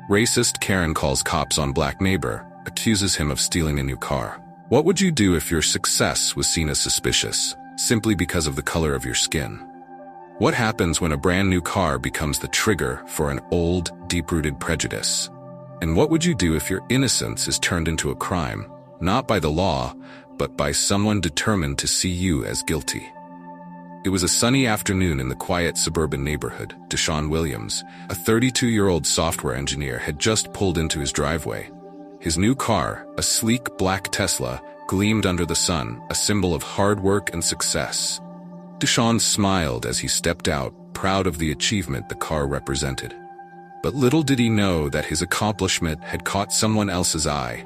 Racist Karen calls cops on black neighbor, accuses him of stealing a new car. What would you do if your success was seen as suspicious, simply because of the color of your skin? What happens when a brand new car becomes the trigger for an old, deep-rooted prejudice? And what would you do if your innocence is turned into a crime, not by the law, but by someone determined to see you as guilty? It was a sunny afternoon in the quiet suburban neighborhood. DeShawn Williams, a 32-year-old software engineer, had just pulled into his driveway. His new car, a sleek black Tesla, gleamed under the sun, a symbol of hard work and success. DeShawn smiled as he stepped out, proud of the achievement the car represented. But little did he know that his accomplishment had caught someone else's eye,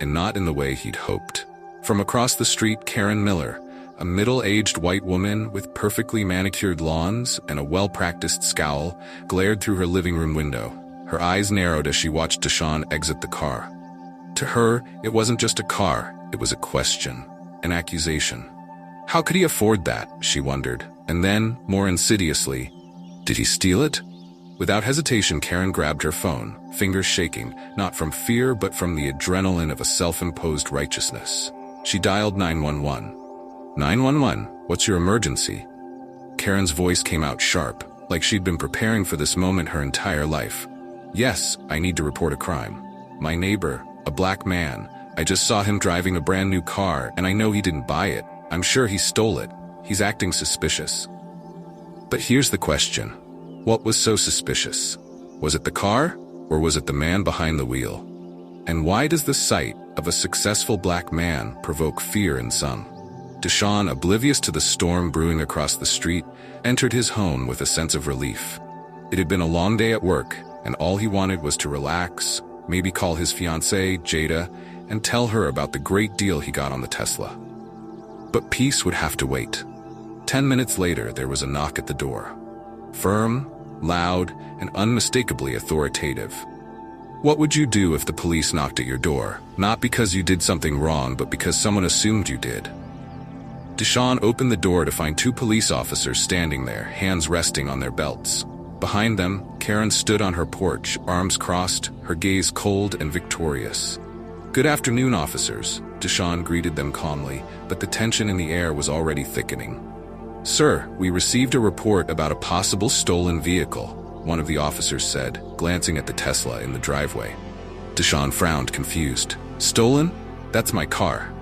and not in the way he'd hoped. From across the street, Karen Miller, a middle-aged white woman with perfectly manicured lawns and a well-practiced scowl, glared through her living room window. Her eyes narrowed as she watched DeShawn exit the car. To her, it wasn't just a car, it was a question, an accusation. How could he afford that, she wondered, and then, more insidiously, did he steal it? Without hesitation, Karen grabbed her phone, fingers shaking, not from fear but from the adrenaline of a self-imposed righteousness. She dialed 911. 911, what's your emergency? Karen's voice came out sharp, like she'd been preparing for this moment her entire life. Yes, I need to report a crime. My neighbor, a black man, I just saw him driving a brand new car and I know he didn't buy it. I'm sure he stole it. He's acting suspicious. But here's the question. What was so suspicious? Was it the car, or was it the man behind the wheel? And why does the sight of a successful black man provoke fear in some? DeShawn, oblivious to the storm brewing across the street, entered his home with a sense of relief. It had been a long day at work, and all he wanted was to relax, maybe call his fiancée, Jada, and tell her about the great deal he got on the Tesla. But peace would have to wait. 10 minutes later, there was a knock at the door. Firm, loud, and unmistakably authoritative. What would you do if the police knocked at your door, not because you did something wrong, but because someone assumed you did? DeShawn opened the door to find two police officers standing there, hands resting on their belts. Behind them, Karen stood on her porch, arms crossed, her gaze cold and victorious. Good afternoon, officers, DeShawn greeted them calmly, but the tension in the air was already thickening. Sir, we received a report about a possible stolen vehicle, one of the officers said, glancing at the Tesla in the driveway. DeShawn frowned, confused. Stolen? That's my car.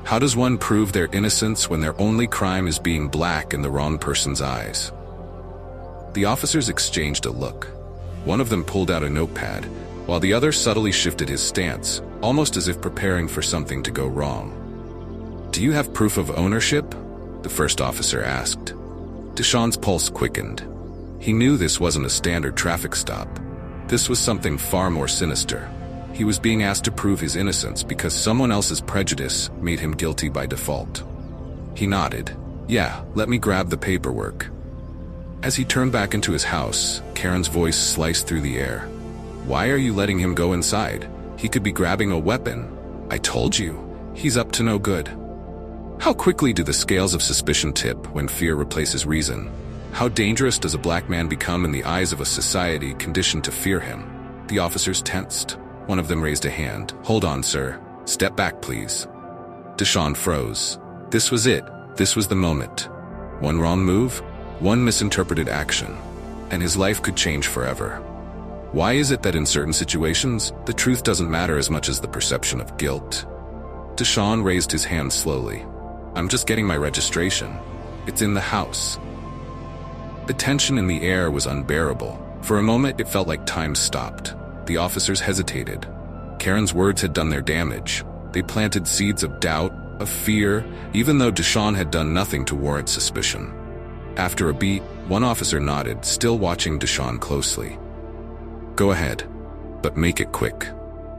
How does one prove their innocence when their only crime is being black in the wrong person's eyes? The officers exchanged a look. One of them pulled out a notepad, while the other subtly shifted his stance, almost as if preparing for something to go wrong. Do you have proof of ownership? The first officer asked. DeShawn's pulse quickened. He knew this wasn't a standard traffic stop. This was something far more sinister. He was being asked to prove his innocence because someone else's prejudice made him guilty by default. He nodded. Yeah, let me grab the paperwork. As he turned back into his house, Karen's voice sliced through the air. Why are you letting him go inside? He could be grabbing a weapon. I told you, he's up to no good. How quickly do the scales of suspicion tip when fear replaces reason? How dangerous does a black man become in the eyes of a society conditioned to fear him? The officers tensed. One of them raised a hand. Hold on, sir. Step back, please. DeShawn froze. This was it. This was the moment. One wrong move, one misinterpreted action, and his life could change forever. Why is it that in certain situations, the truth doesn't matter as much as the perception of guilt? DeShawn raised his hand slowly. I'm just getting my registration. It's in the house. The tension in the air was unbearable. For a moment, it felt like time stopped. The officers hesitated. Karen's words had done their damage. They planted seeds of doubt, of fear, even though DeShawn had done nothing to warrant suspicion. After a beat, one officer nodded, still watching DeShawn closely. Go ahead, but make it quick.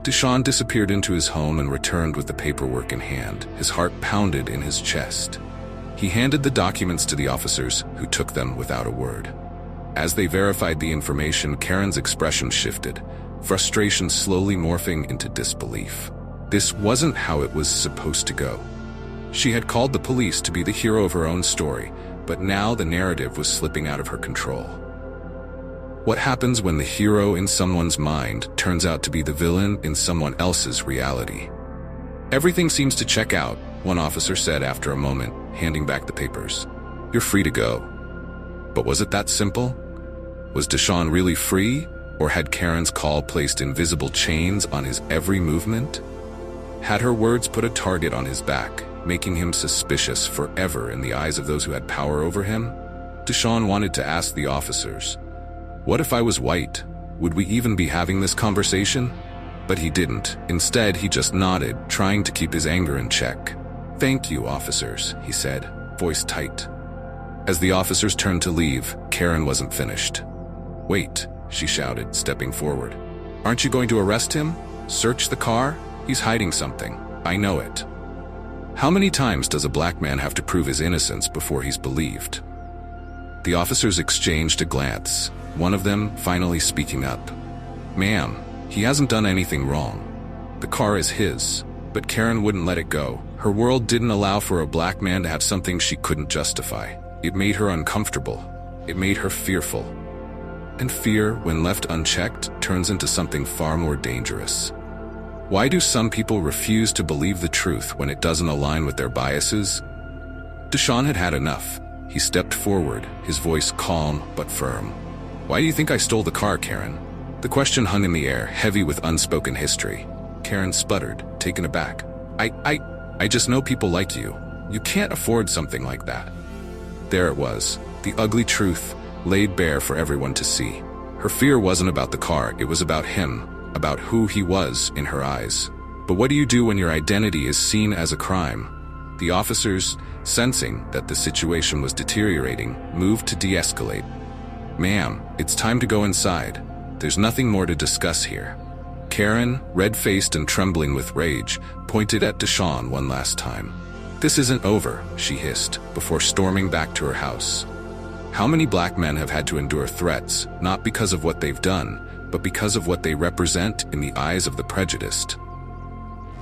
DeShawn disappeared into his home and returned with the paperwork in hand. His heart pounded in his chest. He handed the documents to the officers, who took them without a word. As they verified the information, Karen's expression shifted, frustration slowly morphing into disbelief. This wasn't how it was supposed to go. She had called the police to be the hero of her own story, but now the narrative was slipping out of her control. What happens when the hero in someone's mind turns out to be the villain in someone else's reality? Everything seems to check out, one officer said after a moment, handing back the papers. You're free to go. But was it that simple? Was DeShawn really free, or had Karen's call placed invisible chains on his every movement? Had her words put a target on his back, making him suspicious forever in the eyes of those who had power over him? DeShawn wanted to ask the officers, what if I was white? Would we even be having this conversation? But he didn't. Instead, he just nodded, trying to keep his anger in check. Thank you, officers, he said, voice tight. As the officers turned to leave, Karen wasn't finished. Wait, she shouted, stepping forward. Aren't you going to arrest him? Search the car? He's hiding something. I know it. How many times does a black man have to prove his innocence before he's believed? The officers exchanged a glance, one of them finally speaking up. Ma'am, he hasn't done anything wrong. The car is his, but Karen wouldn't let it go. Her world didn't allow for a black man to have something she couldn't justify. It made her uncomfortable. It made her fearful. And fear, when left unchecked, turns into something far more dangerous. Why do some people refuse to believe the truth when it doesn't align with their biases? DeShawn had had enough. He stepped forward, his voice calm but firm. Why do you think I stole the car, Karen? The question hung in the air, heavy with unspoken history. Karen sputtered, taken aback. I just know people like you. You can't afford something like that. There it was, the ugly truth, laid bare for everyone to see. Her fear wasn't about the car, it was about him, about who he was in her eyes. But what do you do when your identity is seen as a crime? The officers, sensing that the situation was deteriorating, moved to de-escalate. Ma'am, it's time to go inside. There's nothing more to discuss here. Karen, red-faced and trembling with rage, pointed at DeShawn one last time. This isn't over, she hissed, before storming back to her house. How many black men have had to endure threats, not because of what they've done, but because of what they represent in the eyes of the prejudiced?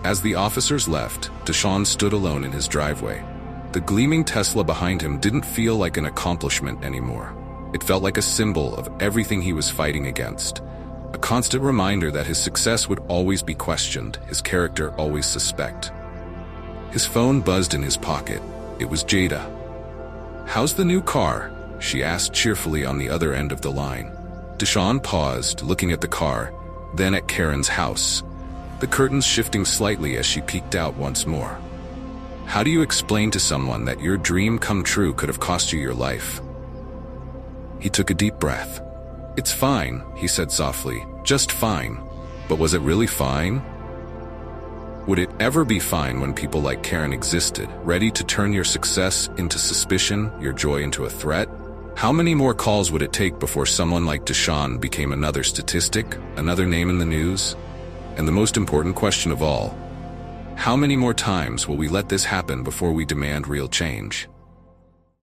As the officers left, DeShawn stood alone in his driveway. The gleaming Tesla behind him didn't feel like an accomplishment anymore. It felt like a symbol of everything he was fighting against. A constant reminder that his success would always be questioned, his character always suspect. His phone buzzed in his pocket. It was Jada. How's the new car? She asked cheerfully on the other end of the line. DeShawn paused, looking at the car, then at Karen's house, the curtains shifting slightly as she peeked out once more. How do you explain to someone that your dream come true could have cost you your life? He took a deep breath. It's fine, he said softly, just fine. But was it really fine? Would it ever be fine when people like Karen existed, ready to turn your success into suspicion, your joy into a threat? How many more calls would it take before someone like DeShawn became another statistic, another name in the news? And the most important question of all, how many more times will we let this happen before we demand real change?